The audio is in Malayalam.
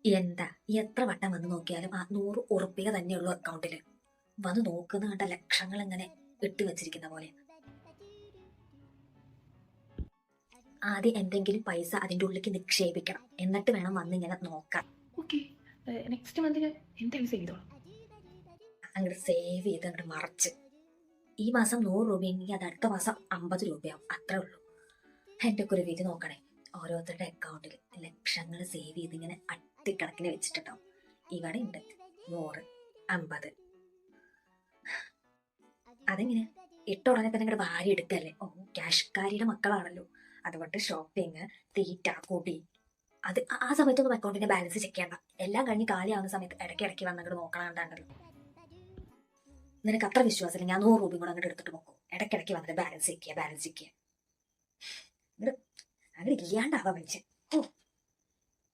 എന്താ എത്ര വട്ടം വന്ന് നോക്കിയാലും ആ 100 ഉറുപ്പിക തന്നെയുള്ളൂ അക്കൗണ്ടില്. വന്ന് നോക്കുന്ന കണ്ട ലക്ഷങ്ങൾ ഇങ്ങനെ ഇട്ട് വെച്ചിരിക്കുന്ന പോലെ. ആദ്യം എന്തെങ്കിലും പൈസ അതിന്റെ ഉള്ളിലേക്ക് നിക്ഷേപിക്കണം, എന്നിട്ട് വേണം വന്ന് ഇങ്ങനെ നോക്കാൻ. ഓക്കെ, നെക്സ്റ്റ് മന്ത് ഞാൻ എന്തായാലും സേവ് ചെയ്തോളാം. അങ്ങോട്ട് സേവ് ചെയ്ത് അങ്ങോട്ട് മറച്ച് ഈ മാസം 100 രൂപയെങ്കിൽ അത് അടുത്ത മാസം 50 രൂപയാവും, അത്രേ ഉള്ളൂ. എന്റെ ഒക്കെ ഒരു വിധി നോക്കണേ. ഓരോരുത്തരുടെ അക്കൗണ്ടിൽ ലക്ഷങ്ങൾ സേവ് ചെയ്ത് ഇങ്ങനെ അട്ടിക്കണക്കിന് വെച്ചിട്ടുണ്ടാവും. ഇവിടെ ഉണ്ട് 100, 50. അതെങ്ങനെ ഇട്ട ഉടനെ തന്നെ ഇങ്ങോട്ട് വാരി എടുക്കല്ലേ. ഓ, ക്യാഷ്കാരിയുടെ മക്കളാണല്ലോ. അതുകൊണ്ട് ഷോപ്പിംഗ്, തീറ്റ, കൂടി അത് ആ സമയത്തൊന്നും അക്കൗണ്ടിന്റെ ബാലൻസ് ചെക്ക് ചെയ്യണ്ട. എല്ലാം കഴിഞ്ഞ് കാലിയാവുന്ന സമയത്ത് ഇടയ്ക്ക് വന്നങ്ങോട്ട് നോക്കണം കണ്ടാണ്ടല്ലോ. നിനക്ക് അത്ര വിശ്വാസമില്ല, ഞാൻ 100 രൂപയും കൂടെ അങ്ങോട്ട് എടുത്തിട്ട് നോക്കും. ഇടയ്ക്കിടയ്ക്ക് വന്നിട്ട് ബാലൻസ് ചെക്ക് ചെയ്യുക. അങ്ങോട്ട് ഇല്ലാണ്ടാവാ മനുഷ്യൻ.